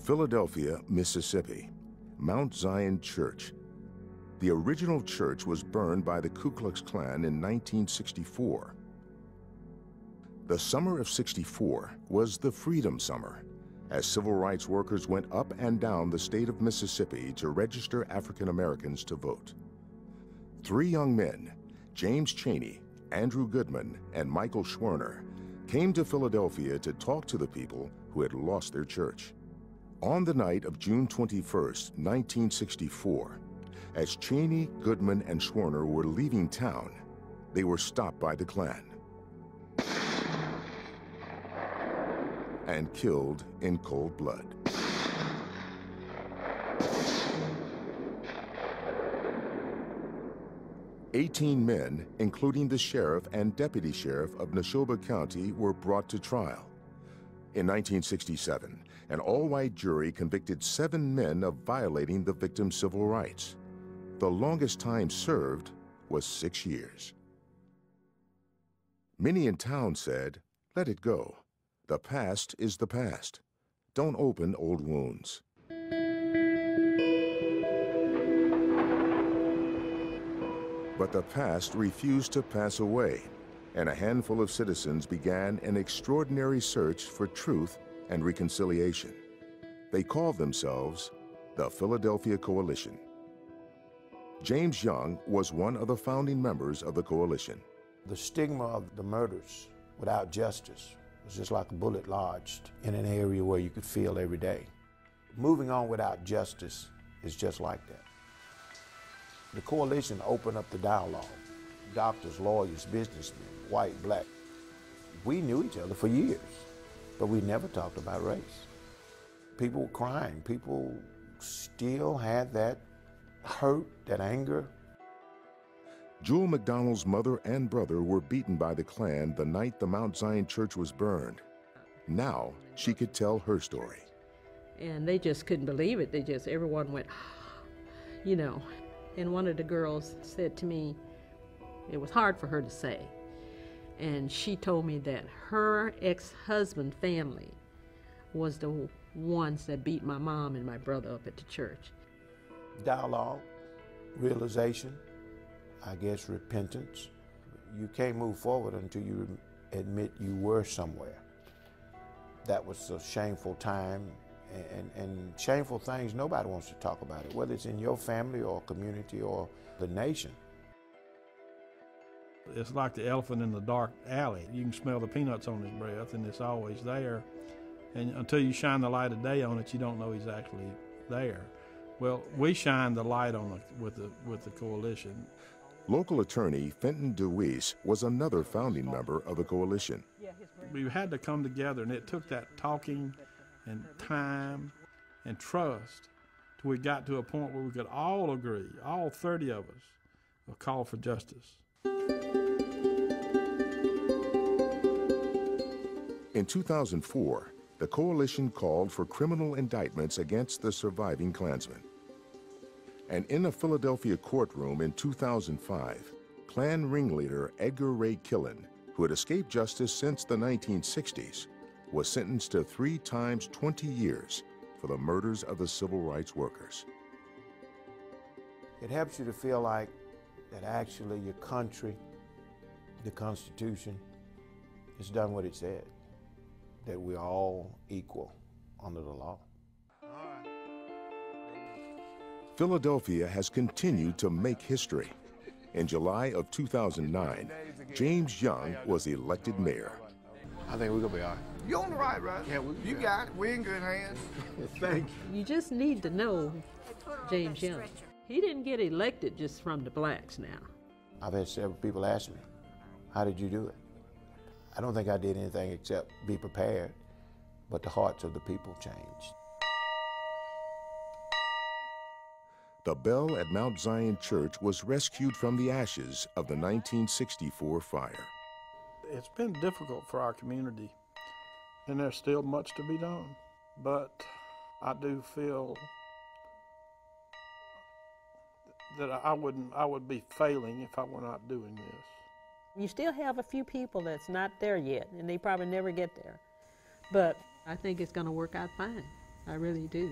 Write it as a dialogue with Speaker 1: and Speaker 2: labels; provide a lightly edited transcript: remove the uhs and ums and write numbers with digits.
Speaker 1: Philadelphia, Mississippi, Mount Zion Church. The original church was burned by the Ku Klux Klan in 1964. The summer of '64 was the Freedom Summer, as civil rights workers went up and down the state of Mississippi to register African Americans to vote. 3 young men, James Chaney, Andrew Goodman, and Michael Schwerner, came to Philadelphia to talk to the people who had lost their church. On the night of June 21st, 1964, as Chaney, Goodman, and Schwerner were leaving town, they were stopped by the Klan and killed in cold blood. "18 men, including the sheriff and deputy sheriff of Neshoba County, were brought to trial. In 1967, an all-white jury convicted 7 men of violating the victim's civil rights. The longest time served was 6 years. Many in town said, "Let it go. The past is the past. Don't open old wounds." But the past refused to pass away, and a handful of citizens began an extraordinary search for truth and reconciliation. They called themselves the Philadelphia Coalition. James Young was one of the founding members of the coalition.
Speaker 2: The stigma of the murders without justice was just like a bullet lodged in an area where you could feel every day. Moving on without justice is just like that. The coalition opened up the dialogue. Doctors, lawyers, businessmen, white, black. We knew each other for years, but we never talked about race. People were crying. People still had that hurt, that anger.
Speaker 1: Jewel McDonald's mother and brother were beaten by the Klan the night the Mount Zion Church was burned. Now she could tell her story.
Speaker 3: And they just couldn't believe it. Everyone went, you know. And one of the girls said to me, it was hard for her to say, and she told me that her ex-husband family was the ones that beat my mom and my brother up at the church.
Speaker 2: Dialogue, realization, I guess repentance. You can't move forward until you admit you were somewhere. That was a shameful time, and shameful things, nobody wants to talk about it, whether it's in your family or community or the nation.
Speaker 4: It's like the elephant in the dark alley. You can smell the peanuts on his breath, and it's always there. And until you shine the light of day on it, you don't know he's actually there. Well, we shine the light on with the coalition.
Speaker 1: Local attorney Fenton DeWeese was another founding member of the coalition.
Speaker 4: We had to come together, and it took that talking and time and trust till we got to a point where we could all agree, all 30 of us, a call for justice.
Speaker 1: In 2004, the coalition called for criminal indictments against the surviving Klansmen. And in a Philadelphia courtroom in 2005, Klan ringleader Edgar Ray Killen, who had escaped justice since the 1960s, was sentenced to 3 times 20 years for the murders of the civil rights workers.
Speaker 2: It helps you to feel like that actually your country, the Constitution, has done what it said, that we're all equal under the law.
Speaker 1: Philadelphia has continued to make history. In July of 2009, James Young was elected mayor.
Speaker 2: I think we're gonna be all right.
Speaker 5: You're on the right,
Speaker 2: Yeah,
Speaker 5: you got it. We're in good hands.
Speaker 2: Thank you.
Speaker 3: You just need to know James Young. He didn't get elected just from the blacks now.
Speaker 2: I've had several people ask me, how did you do it? I don't think I did anything except be prepared, but the hearts of the people changed.
Speaker 1: The bell at Mount Zion Church was rescued from the ashes of the 1964 fire.
Speaker 4: It's been difficult for our community, and there's still much to be done. But I do feel that I would be failing if I were not doing this.
Speaker 3: You still have a few people that's not there yet, and they probably never get there. But I think it's going to work out fine. I really do.